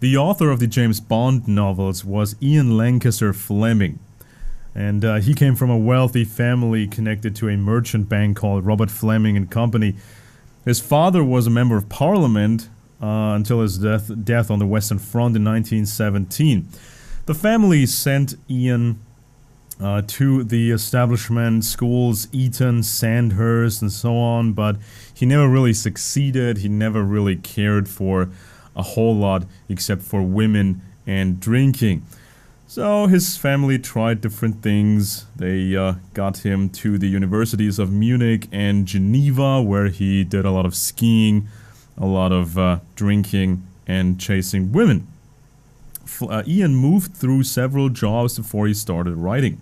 The author of the James Bond novels was Ian Lancaster Fleming, and he came from a wealthy family connected to a merchant bank called Robert Fleming and Company. His father was a member of parliament until his death on the Western Front in 1917. The family sent Ian to the establishment schools, Eton, Sandhurst, and so on, but he never really succeeded. He never really cared for a whole lot except for women and drinking. So his family tried different things. They got him to the universities of Munich and Geneva, where he did a lot of skiing, a lot of drinking, and chasing women. Ian moved through several jobs before he started writing.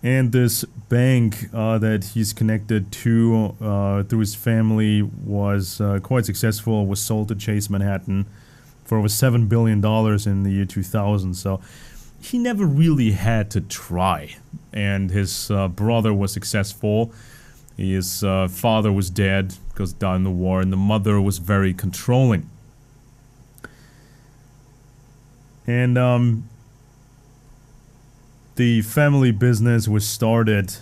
And this bank that he's connected to through his family was quite successful, was sold to Chase Manhattan for over $7 billion in the year 2000. So he never really had to try. And his brother was successful. His father was dead because he died in the war, and the mother was very controlling. And the family business was started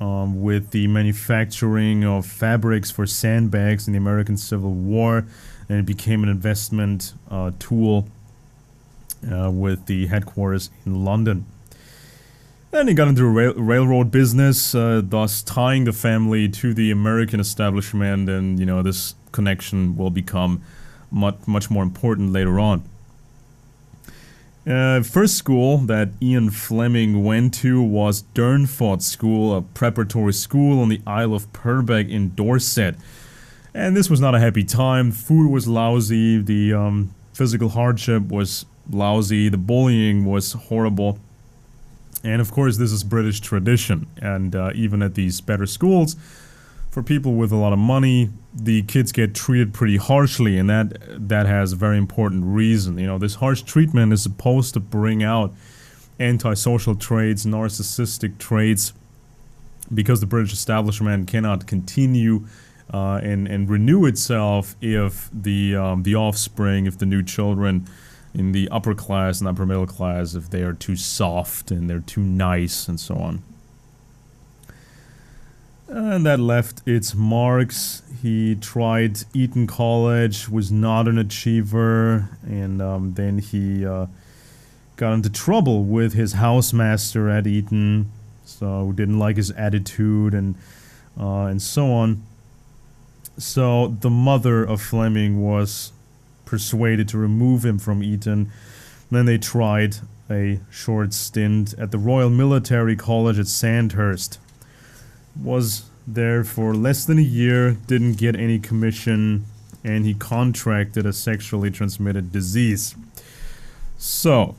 with the manufacturing of fabrics for sandbags in the American Civil War, and it became an investment tool with the headquarters in London. Then he got into the railroad business, thus tying the family to the American establishment, and this connection will become much more important later on. First school that Ian Fleming went to was Durnford School, a preparatory school on the Isle of Purbeck in Dorset. And this was not a happy time. Food was lousy, the physical hardship was lousy, the bullying was horrible. And of course this is British tradition, and even at these better schools, for people with a lot of money, the kids get treated pretty harshly, and that has a very important reason. This harsh treatment is supposed to bring out antisocial traits, narcissistic traits, because the British establishment cannot continue and renew itself if the offspring, if the new children in the upper class and upper middle class, if they are too soft and they're too nice and so on. And that left its marks. He tried Eton College, was not an achiever, and then he got into trouble with his housemaster at Eton, so didn't like his attitude and so on. So the mother of Fleming was persuaded to remove him from Eton. Then they tried a short stint at the Royal Military College at Sandhurst. Was there for less than a year, didn't get any commission, and he contracted a sexually transmitted disease. So,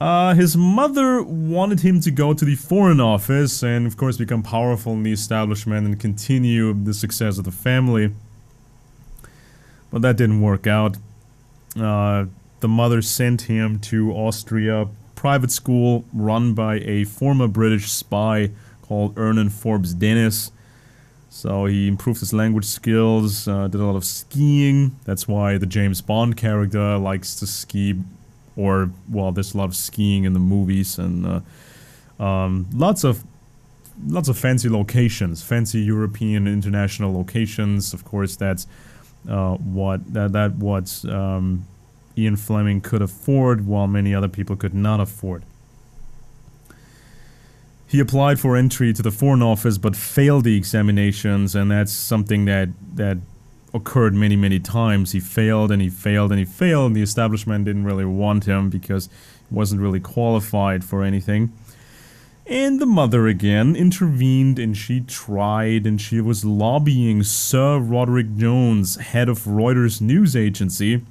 his mother wanted him to go to the Foreign Office and of course become powerful in the establishment and continue the success of the family. But that didn't work out. The mother sent him to Austria, private school run by a former British spy called Ernan Forbes Dennis. So he improved his language skills, did a lot of skiing. That's why the James Bond character likes to ski, or, well, there's a lot of skiing in the movies, and lots of fancy locations, fancy European and international locations. Of course, that's what Ian Fleming could afford, while many other people could not afford. He applied for entry to the Foreign Office but failed the examinations, and that's something that occurred many times. He failed and he failed and he failed, and the establishment didn't really want him because he wasn't really qualified for anything. And the mother again intervened, and she tried, and she was lobbying Sir Roderick Jones, head of Reuters news agency,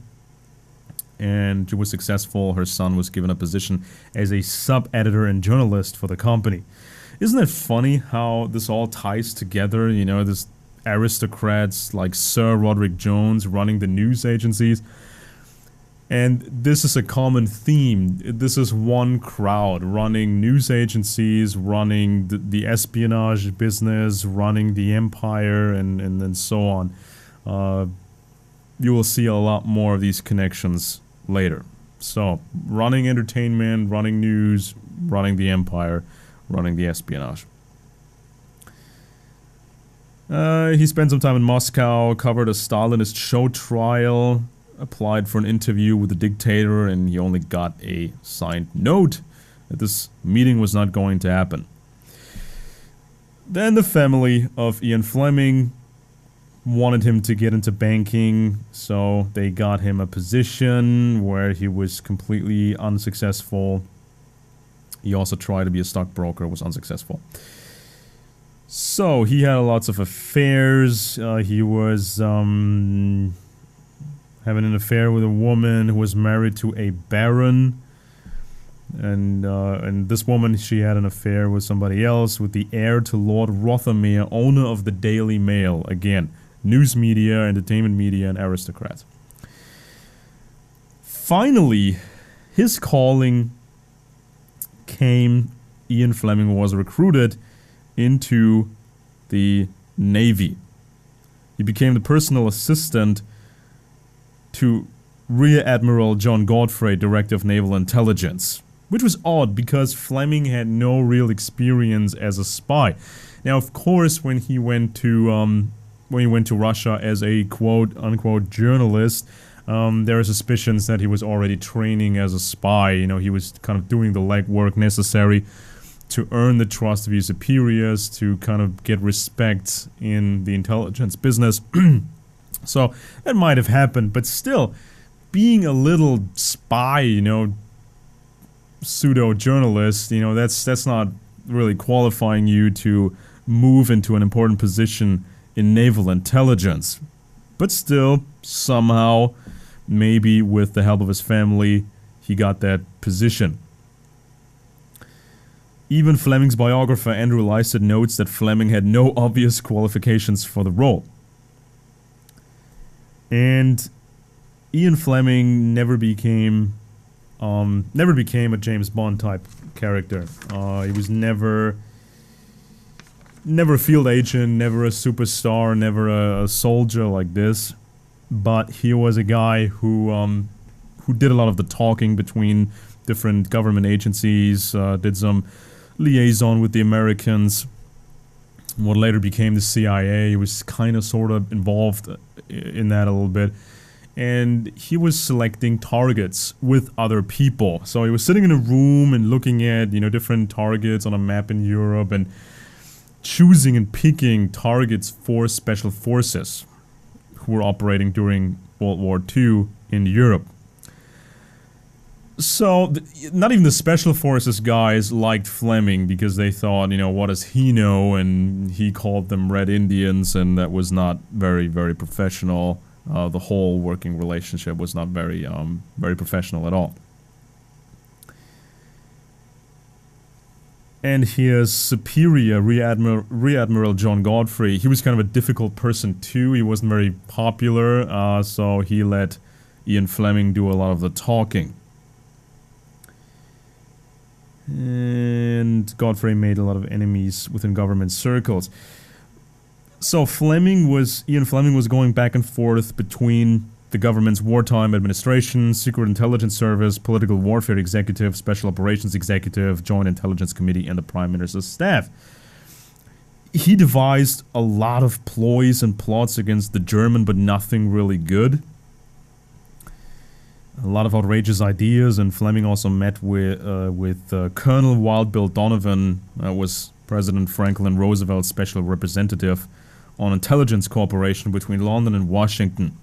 and she was successful. Her son was given a position as a sub-editor and journalist for the company. Isn't it funny how this all ties together? This aristocrats like Sir Roderick Jones running the news agencies. And this is a common theme. This is one crowd running news agencies, running the espionage business, running the empire, and so on. you will see a lot more of these connections later. So, running entertainment, running news, running the empire, running the espionage. He spent some time in Moscow, covered a Stalinist show trial, applied for an interview with the dictator, and he only got a signed note that this meeting was not going to happen. Then the family of Ian Fleming wanted him to get into banking, so they got him a position where he was completely unsuccessful. He also tried to be a stockbroker, was unsuccessful. So, he had lots of affairs. He was having an affair with a woman who was married to a baron. And this woman, she had an affair with somebody else, with the heir to Lord Rothermere, owner of the Daily Mail. Again, news media, entertainment media, and aristocrats. Finally, his calling came. Ian Fleming was recruited into the Navy. He became the personal assistant to Rear Admiral John Godfrey, Director of Naval Intelligence. Which was odd, because Fleming had no real experience as a spy. Now, of course, when he went to Russia as a quote-unquote journalist, there are suspicions that he was already training as a spy. You know, he was kind of doing the legwork necessary to earn the trust of his superiors, to kind of get respect in the intelligence business. So, that might have happened, but still, being a little spy, you know, pseudo-journalist, you know, that's not really qualifying you to move into an important position in naval intelligence. But still, somehow, maybe with the help of his family, he got that position. Even Fleming's biographer Andrew Lycett notes that Fleming had no obvious qualifications for the role. And Ian Fleming never became a James Bond type character. He was never a field agent, never a superstar, never a soldier like this. But he was a guy who did a lot of the talking between different government agencies, did some liaison with the Americans, what later became the CIA. He was kind of sort of involved in that a little bit. And he was selecting targets with other people. So he was sitting in a room and looking at, you know, different targets on a map in Europe and choosing and picking targets for special forces who were operating during World War II in Europe. So, not even the special forces guys liked Fleming because they thought, you know, what does he know? And he called them Red Indians, and that was not very, very professional. The whole working relationship was not very professional at all. And his superior, Rear Admiral John Godfrey, he was kind of a difficult person too. He wasn't very popular, so he let Ian Fleming do a lot of the talking. And Godfrey made a lot of enemies within government circles. So Ian Fleming was going back and forth between the government's wartime administration, secret intelligence service, political warfare executive, special operations executive, joint intelligence committee, and the prime minister's staff. He devised a lot of ploys and plots against the German, but nothing really good. A lot of outrageous ideas, and Fleming also met with Colonel Wild Bill Donovan, was President Franklin Roosevelt's special representative on intelligence cooperation between London and Washington.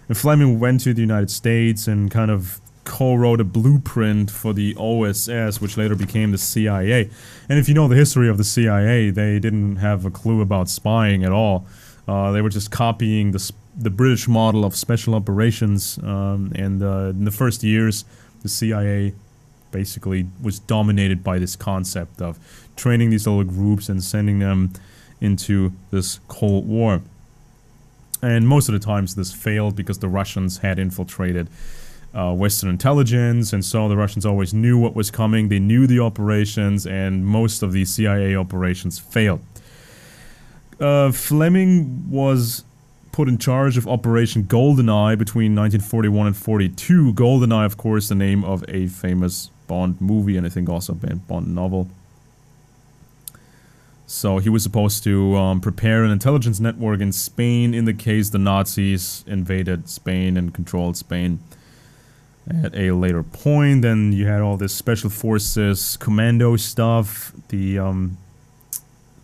And Fleming went to the United States and kind of co-wrote a blueprint for the OSS, which later became the CIA. And if you know the history of the CIA, they didn't have a clue about spying at all. They were just copying the British model of special operations, and in the first years, the CIA basically was dominated by this concept of training these little groups and sending them into this Cold War. And most of the times this failed because the Russians had infiltrated Western intelligence, and so the Russians always knew what was coming, they knew the operations, and most of these CIA operations failed. Fleming was put in charge of Operation GoldenEye between 1941 and 42. GoldenEye, of course, the name of a famous Bond movie, and I think also a Bond novel. So he was supposed to prepare an intelligence network in Spain in the case the Nazis invaded Spain and controlled Spain at a later point. Then you had all this special forces, commando stuff, the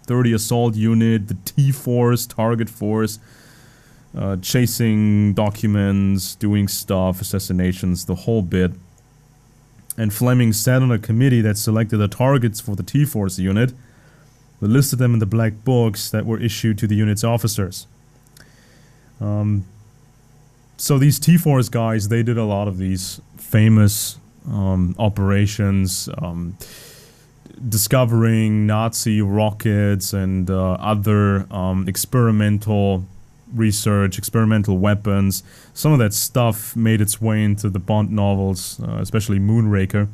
30 Assault Unit, the T-Force, Target Force, chasing documents, doing stuff, assassinations, the whole bit. And Fleming sat on a committee that selected the targets for the T-Force unit. They listed them in the black books that were issued to the unit's officers. So these T-Force guys, they did a lot of these famous operations, discovering Nazi rockets and other experimental research, experimental weapons. Some of that stuff made its way into the Bond novels, especially Moonraker.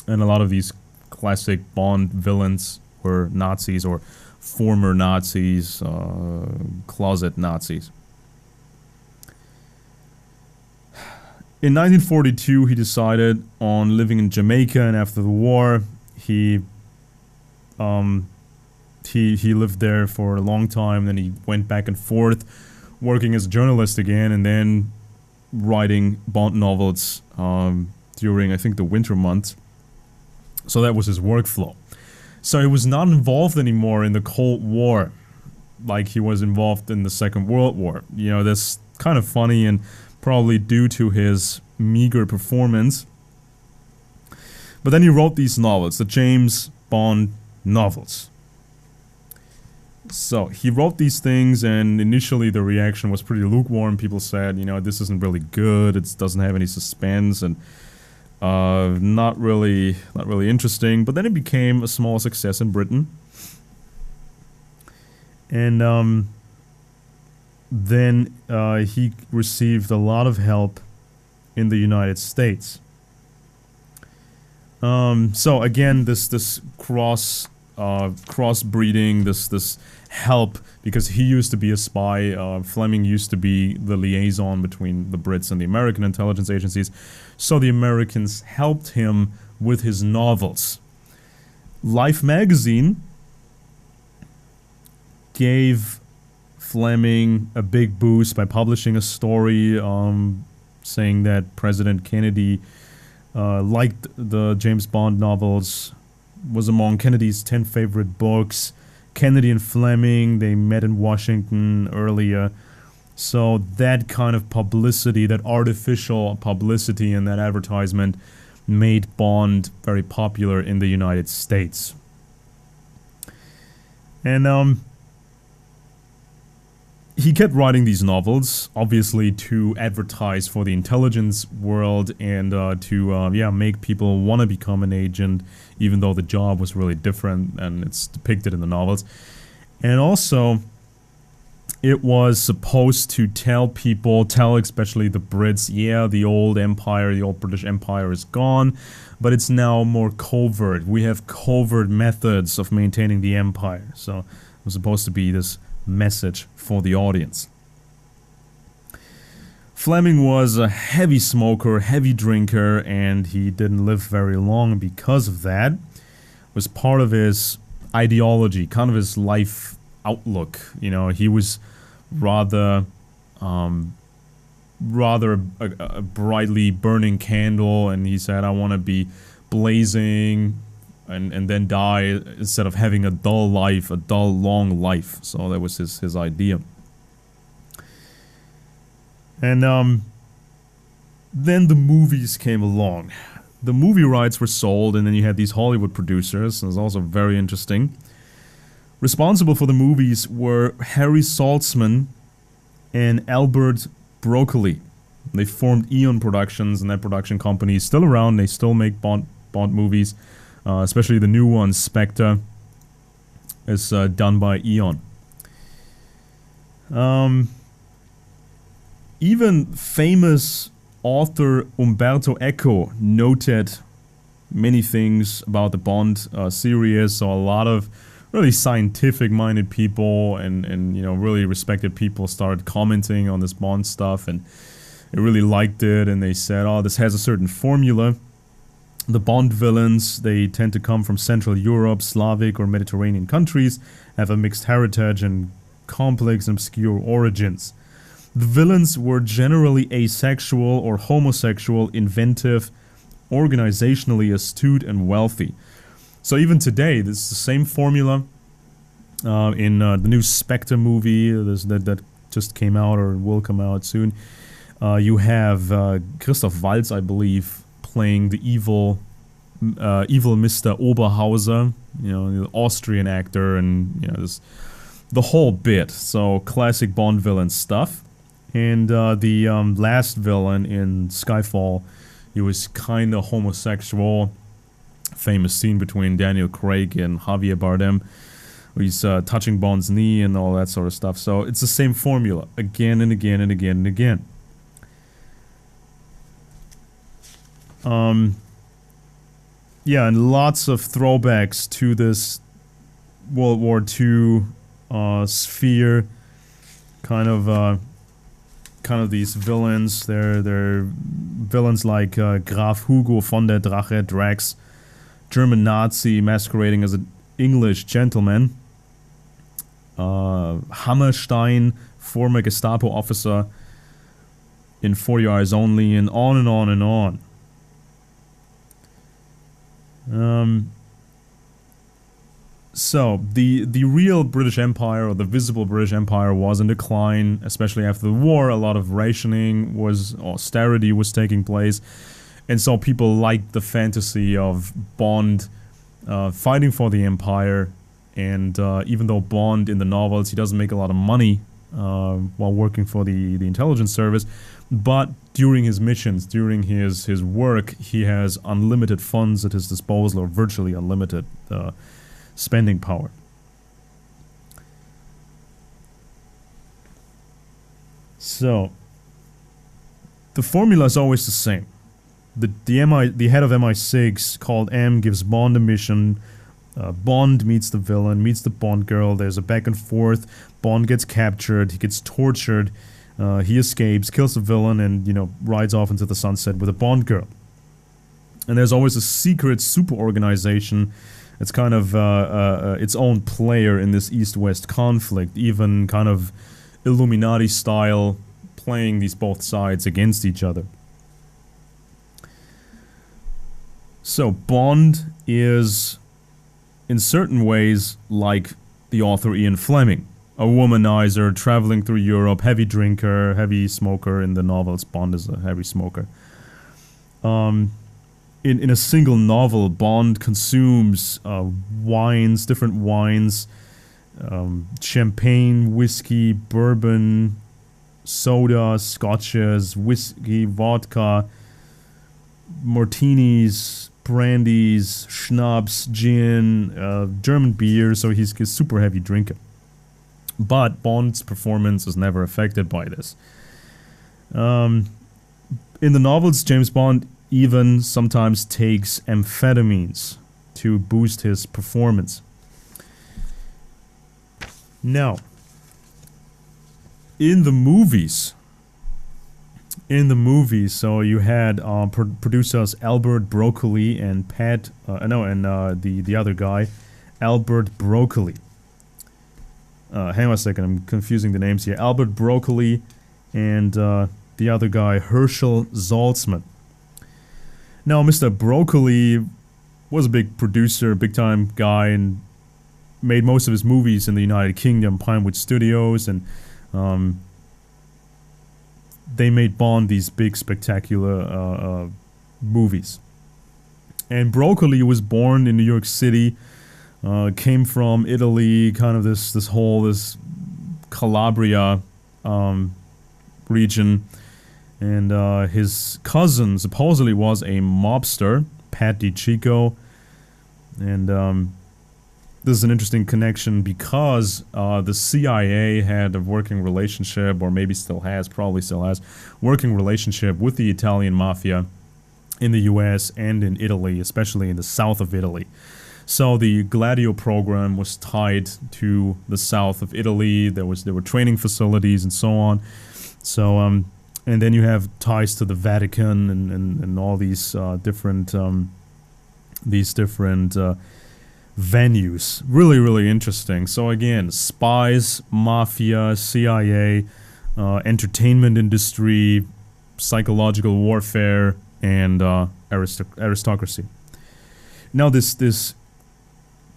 And a lot of these classic Bond villains were Nazis or former Nazis, closet Nazis. In 1942, he decided on living in Jamaica, and after the war, he lived there for a long time. Then he went back and forth, working as a journalist again, and then writing Bond novels during, I think, the winter months. So that was his workflow. So he was not involved anymore in the Cold War, like he was involved in the Second World War. You know, that's kind of funny and probably due to his meager performance. But then he wrote these novels, the James Bond novels. So he wrote these things, and initially the reaction was pretty lukewarm. People said, you know, this isn't really good, it doesn't have any suspense, and not really interesting. But then it became a small success in Britain. And then he received a lot of help in the United States. So again, this crossbreeding, this help, because he used to be a spy. Fleming used to be the liaison between the Brits and the American intelligence agencies. So the Americans helped him with his novels. Life magazine gave Fleming a big boost by publishing a story saying that President Kennedy liked the James Bond novels, was among Kennedy's 10 favorite books. Kennedy and Fleming, they met in Washington earlier. So that kind of publicity, that artificial publicity and that advertisement made Bond very popular in the United States. And he kept writing these novels, obviously to advertise for the intelligence world and to make people want to become an agent, even though the job was really different and it's depicted in the novels. And also, it was supposed to tell especially the Brits, yeah, the old empire, the old British Empire is gone, but it's now more covert. We have covert methods of maintaining the empire. So it was supposed to be this message for the audience. Fleming was a heavy smoker, heavy drinker, and he didn't live very long because of that. It was part of his ideology, kind of his life outlook. You know, he was rather a brightly burning candle, and he said, I want to be blazing and then die instead of having a dull life, a dull, long life. So that was his idea. And then the movies came along. The movie rights were sold, and then you had these Hollywood producers, and it's also very interesting. Responsible for the movies were Harry Saltzman and Albert Broccoli. They formed Eon Productions, and that production company is still around. They still make Bond movies, especially the new one, Spectre, is done by Eon. Even famous author Umberto Eco noted many things about the Bond series, so a lot of really scientific-minded people and you know, really respected people started commenting on this Bond stuff, and they really liked it, and they said, oh, this has a certain formula. The Bond villains, they tend to come from Central Europe, Slavic or Mediterranean countries, have a mixed heritage and complex and obscure origins. The villains were generally asexual or homosexual, inventive, organizationally astute, and wealthy. So even today, this is the same formula in the new Spectre movie that just came out or will come out soon. You have Christoph Waltz, I believe, playing the evil Mr. Oberhauser, you know, the Austrian actor, and you know, the whole bit. So classic Bond villain stuff. And the last villain in Skyfall, he was kind of homosexual. Famous scene between Daniel Craig and Javier Bardem, where he's touching Bond's knee and all that sort of stuff. So it's the same formula again and again and again and again. Yeah, and lots of throwbacks to this World War II sphere. Kind of these villains. They're villains like Graf Hugo von der Drache, Drax, German Nazi masquerading as an English gentleman. Hammerstein, former Gestapo officer in For Your Eyes Only, and on and on and on. So, the real British Empire, or the visible British Empire, was in decline, especially after the war. A lot of rationing austerity was taking place, and so people liked the fantasy of Bond fighting for the Empire, and even though Bond in the novels, he doesn't make a lot of money while working for the intelligence service, but during his missions, during his work, he has unlimited funds at his disposal, or virtually unlimited spending power. So, the formula is always the same. The head of MI6, called M, gives Bond a mission. Bond meets the villain, meets the Bond girl. There's a back and forth. Bond gets captured. He gets tortured. He escapes, kills the villain, and, you know, rides off into the sunset with a Bond girl. And there's always a secret super organization. It's kind of its own player in this East-West conflict, even kind of Illuminati style, playing these both sides against each other. So Bond is, in certain ways, like the author Ian Fleming. A womanizer, traveling through Europe, heavy drinker, heavy smoker. In the novels, Bond is a heavy smoker. In a single novel, Bond consumes wines, different wines, champagne, whiskey, bourbon, soda, scotches, whiskey, vodka, martinis, brandies, schnapps, gin, German beer, so he's a super heavy drinker. But Bond's performance is never affected by this. In the novels, James Bond even sometimes takes amphetamines to boost his performance. Now, in the movies, so you had producers Albert Broccoli and the other guy, Albert Broccoli. Hang on a second, I'm confusing the names here. Albert Broccoli and the other guy, Herschel Zaltzman. Now, Mr. Broccoli was a big producer, big-time guy, and made most of his movies in the United Kingdom, Pinewood Studios, and they made Bond these big, spectacular movies. And Broccoli was born in New York City, came from Italy, kind of this Calabria region, and his cousin supposedly was a mobster, Pat DiCicco, and this is an interesting connection because the CIA had a working relationship, or maybe still has, probably still has, working relationship with the Italian mafia in the US and in Italy, especially in the south of Italy. So the Gladio program was tied to the south of Italy. There were training facilities and so on. So and then you have ties to the Vatican and all these different venues. Really, really interesting. So again, spies, mafia, CIA, entertainment industry, psychological warfare, and aristocracy. Now this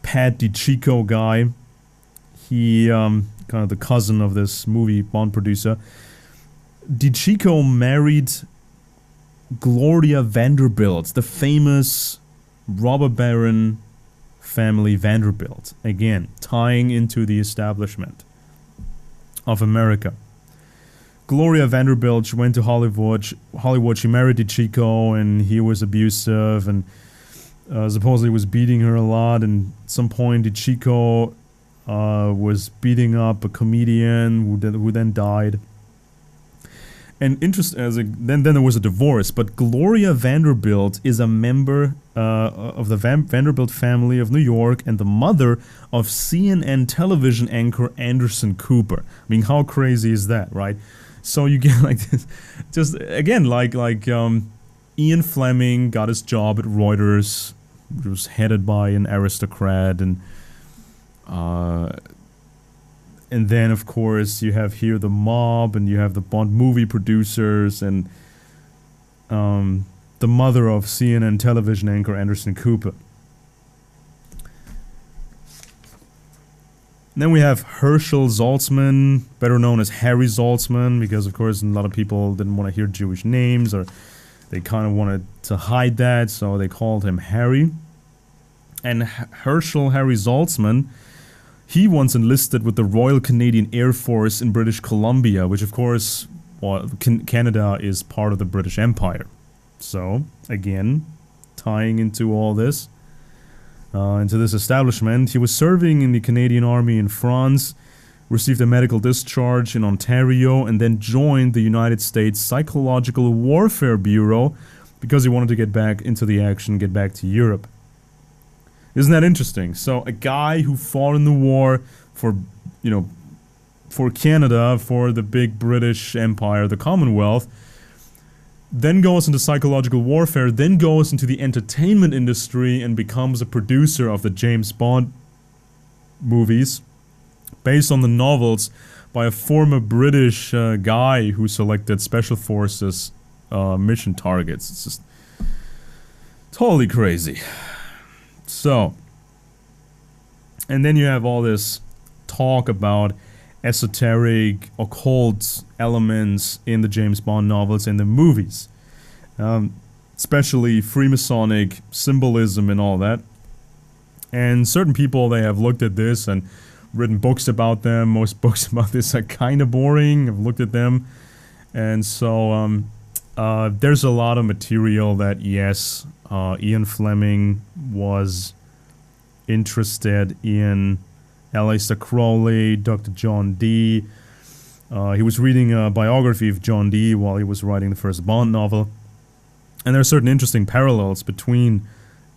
Pat DiCicco guy, he kind of the cousin of this movie Bond producer. DiCicco married Gloria Vanderbilt, the famous robber baron family Vanderbilt. Again, tying into the establishment of America. Gloria Vanderbilt, she went to Hollywood. She married DiCicco, and he was abusive and supposedly was beating her a lot. And at some point, DiCicco was beating up a comedian who then died. And then there was a divorce, but Gloria Vanderbilt is a member of the Vanderbilt family of New York and the mother of CNN television anchor Anderson Cooper. I mean, how crazy is that, right? So you get like this, just again, like Ian Fleming got his job at Reuters, which was headed by an aristocrat, and then, of course, you have here the mob, and you have the Bond movie producers, and the mother of CNN television anchor Anderson Cooper. And then we have Herschel Saltzman, better known as Harry Saltzman, because, of course, a lot of people didn't want to hear Jewish names, or they kind of wanted to hide that, so they called him Harry. And Herschel Harry Saltzman, he once enlisted with the Royal Canadian Air Force in British Columbia, which of course, well, Canada is part of the British Empire. So, again, tying into all this, into this establishment, he was serving in the Canadian Army in France, received a medical discharge in Ontario, and then joined the United States Psychological Warfare Bureau because he wanted to get back into the action, get back to Europe. Isn't that interesting? So a guy who fought in the war for, for Canada, for the big British Empire, the Commonwealth, then goes into psychological warfare, then goes into the entertainment industry and becomes a producer of the James Bond movies based on the novels by a former British guy who selected Special Forces mission targets. It's just totally crazy. So, and then you have all this talk about esoteric, occult elements in the James Bond novels and the movies. Especially Freemasonic symbolism and all that. And certain people, they have looked at this and written books about them. Most books about this are kind of boring. I've looked at them. And so, there's a lot of material that, yes, Ian Fleming was interested in Aleister Crowley, Dr. John Dee. He was reading a biography of John Dee while he was writing the first Bond novel. And there are certain interesting parallels between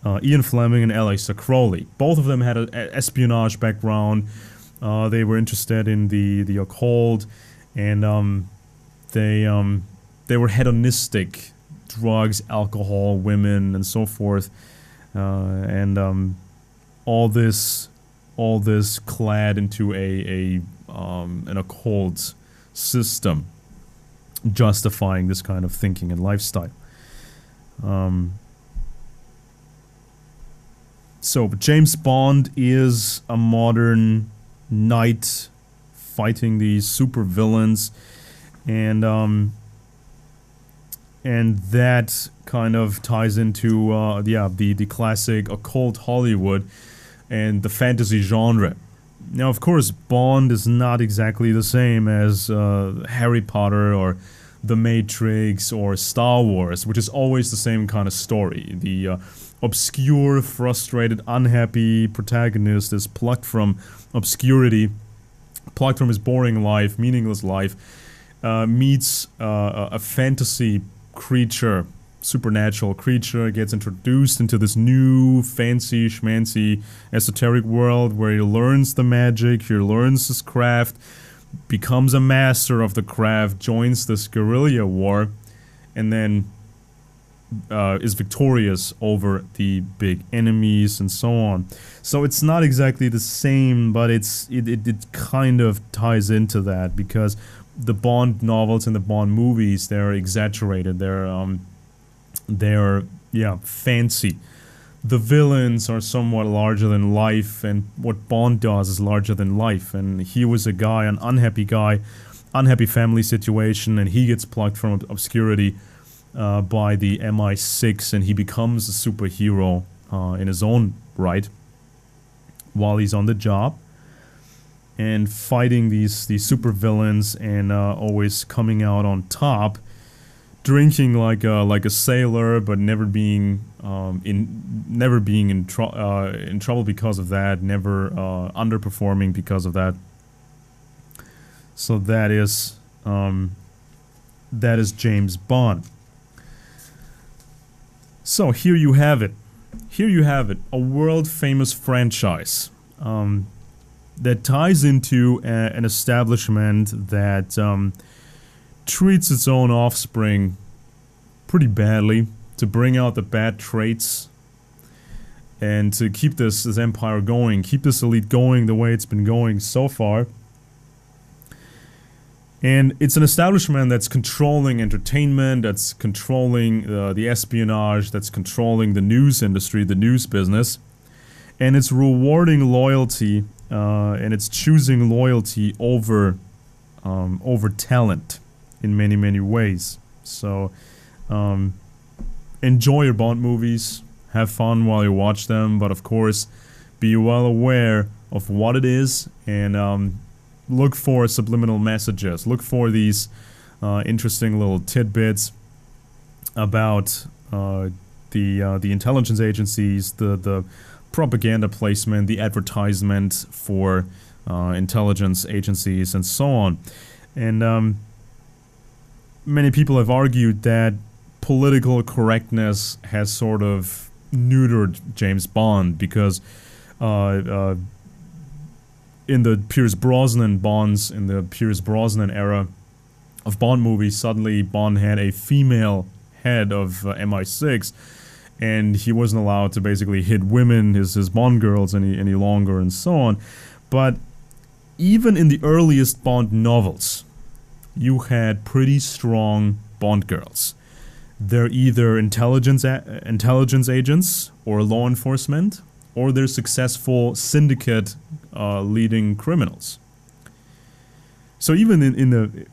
Ian Fleming and Aleister Crowley. Both of them had an espionage background. They were interested in the occult, and they were hedonistic. Drugs, alcohol, women, and so forth, and all this clad into an occult system, justifying this kind of thinking and lifestyle. So James Bond is a modern knight fighting these super villains, and that kind of ties into, the classic occult Hollywood and the fantasy genre. Now, of course, Bond is not exactly the same as Harry Potter or The Matrix or Star Wars, which is always the same kind of story. The obscure, frustrated, unhappy protagonist is plucked from obscurity, plucked from his boring life, meaningless life, meets a fantasy creature supernatural creature, gets introduced into this new fancy schmancy esoteric world where he learns the magic, he learns his craft, becomes a master of the craft, joins this guerrilla war, and then is victorious over the big enemies and so on. So it's not exactly the same, but it kind of ties into that, because the Bond novels and the Bond movies, they're exaggerated, they're fancy. The villains are somewhat larger than life, and what Bond does is larger than life. And he was a guy, an unhappy guy, unhappy family situation, and he gets plucked from obscurity by the MI6, and he becomes a superhero in his own right while he's on the job, and fighting these super villains, and always coming out on top, drinking like a sailor, but never being in trouble because of that, never underperforming because of that. So that is James Bond. So here you have it. Here you have it, a world-famous franchise that ties into an establishment that treats its own offspring pretty badly, to bring out the bad traits and to keep this empire going, keep this elite going the way it's been going so far. And it's an establishment that's controlling entertainment, that's controlling the espionage, that's controlling the news industry, the news business, and it's rewarding loyalty, and it's choosing loyalty over talent in many, many ways. So enjoy your Bond movies, have fun while you watch them, but of course be well aware of what it is, and look for subliminal messages. Look for these interesting little tidbits about the intelligence agencies, the propaganda placement, the advertisement for intelligence agencies, and so on. And many people have argued that political correctness has sort of neutered James Bond, because in the Pierce Brosnan Bonds, in the Pierce Brosnan era of Bond movies, suddenly Bond had a female head of MI6, and he wasn't allowed to basically hit women, his Bond girls, any longer, and so on. But even in the earliest Bond novels, you had pretty strong Bond girls. They're either intelligence agents or law enforcement, or they're successful syndicate leading criminals. So even in the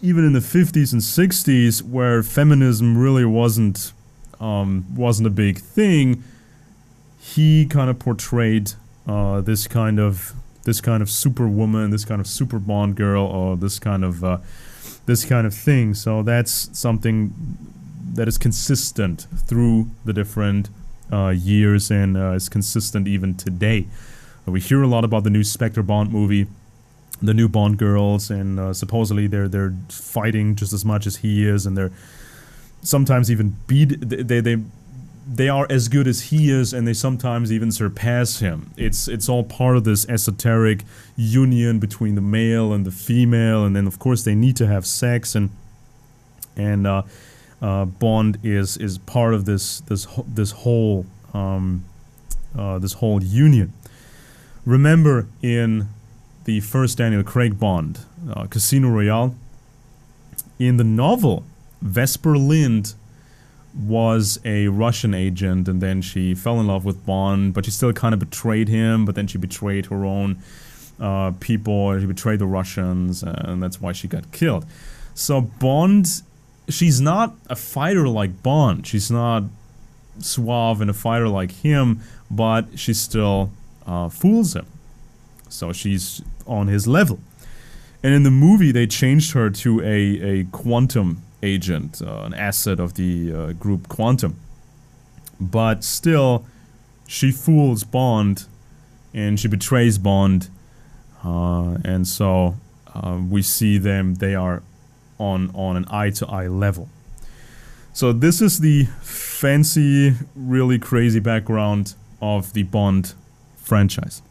50s and 60s, where feminism really wasn't a big thing, he kind of portrayed this kind of superwoman, this kind of super Bond girl, or this kind of thing. So that's something that is consistent through the different years, and is consistent even today. We hear a lot about the new Spectre Bond movie, the new Bond girls, and supposedly they're fighting just as much as he is, and they're sometimes even they are as good as he is, and they sometimes even surpass him. It's all part of this esoteric union between the male and the female, and then of course they need to have sex, and Bond is part of this whole union. Remember, in the first Daniel Craig Bond, Casino Royale, in the novel, Vesper Lind was a Russian agent, and then she fell in love with Bond, but she still kind of betrayed him, but then she betrayed her own people, she betrayed the Russians, and that's why she got killed. So Bond, she's not a fighter like Bond, she's not suave and a fighter like him, but she still fools him. So she's on his level. And in the movie, they changed her to a quantum agent, an asset of the group Quantum. But still, she fools Bond, and she betrays Bond, and so we see them, they are on an eye-to-eye level. So this is the fancy, really crazy background of the Bond franchise.